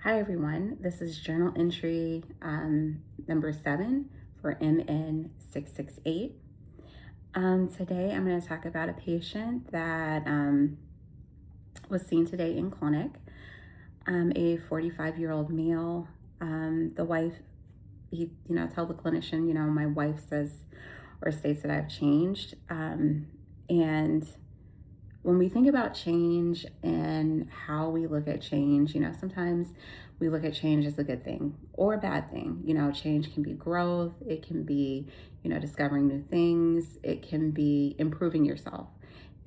Hi everyone, this is journal entry number 7 for MN668. Today I'm going to talk about a patient that was seen today in clinic, a 45-year-old male. The wife, he told the clinician, my wife says or states that I've changed. And when we think about change and how we look at change, sometimes we look at change as a good thing or a bad thing. Change can be growth, it can be, discovering new things, it can be improving yourself.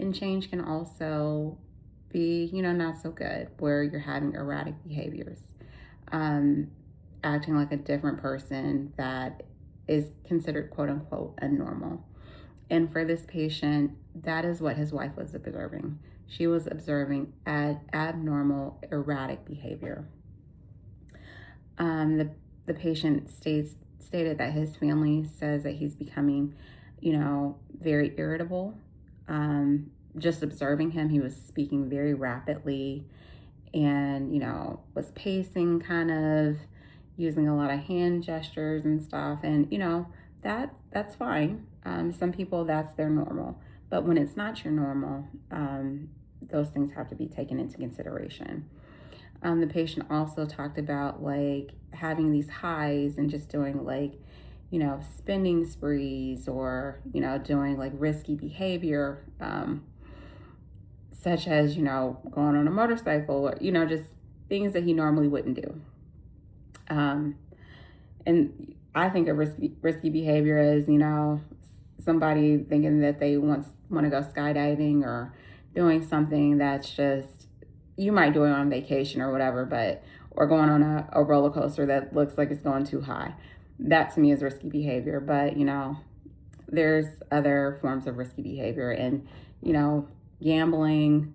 And change can also be, not so good, where you're having erratic behaviors, acting like a different person that is considered quote unquote abnormal. And for this patient, that is what his wife was observing. She was observing abnormal, erratic behavior. The patient stated that his family says that he's becoming, very irritable. Just observing him, he was speaking very rapidly and, was pacing, kind of using a lot of hand gestures and stuff. And, that's fine. Some people, that's their normal. But when it's not your normal, those things have to be taken into consideration. The patient also talked about like having these highs and just doing like, spending sprees or, doing like risky behavior, such as, going on a motorcycle or, just things that he normally wouldn't do. And I think of risky behavior as, somebody thinking that they want to go skydiving or doing something that's just, you might do it on vacation or whatever, or going on a roller coaster that looks like it's going too high. That to me is risky behavior. But, there's other forms of risky behavior and, gambling,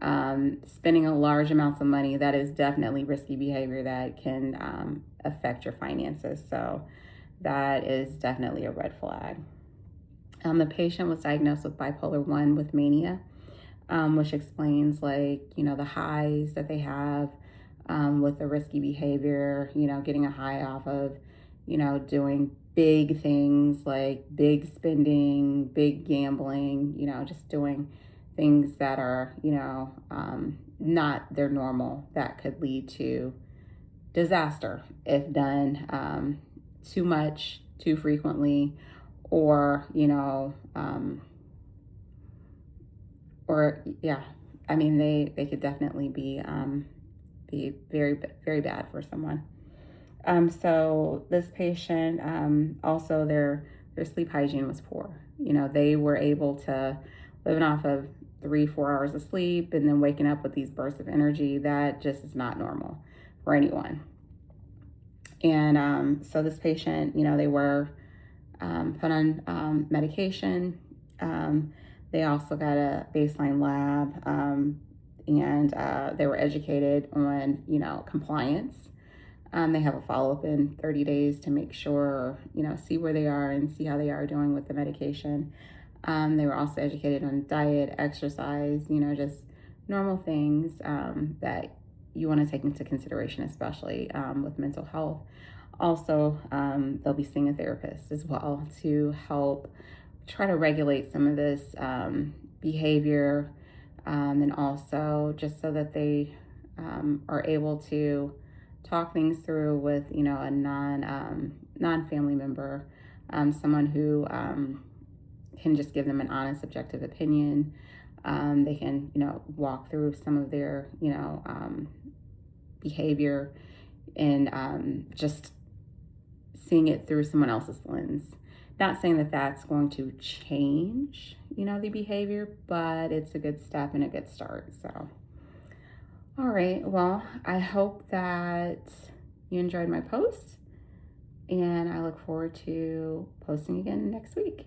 spending a large amounts of money, that is definitely risky behavior that can affect your finances. So that is definitely a red flag. The patient was diagnosed with bipolar 1 with mania, which explains like, the highs that they have with the risky behavior, getting a high off of, doing big things like big spending, big gambling, just doing things that are, not their normal, that could lead to disaster if done too much, too frequently, or, they could definitely be very, very bad for someone. So this patient, also their sleep hygiene was poor. They were able to living off of 3-4 hours of sleep and then waking up with these bursts of energy. That just is not normal for anyone. And so this patient, they were put on medication. They also got a baseline lab, and they were educated on, compliance. They have a follow-up in 30 days to make sure, see where they are and see how they are doing with the medication. They were also educated on diet, exercise, just normal things that you want to take into consideration, especially with mental health. Also, they'll be seeing a therapist as well to help try to regulate some of this behavior, and also just so that they are able to talk things through with, a non-family member, someone who can just give them an honest, objective opinion. They can, walk through some of their, behavior and just seeing it through someone else's lens. Not saying that that's going to change, the behavior, but it's a good step and a good start. So, all right. Well, I hope that you enjoyed my post, and I look forward to posting again next week.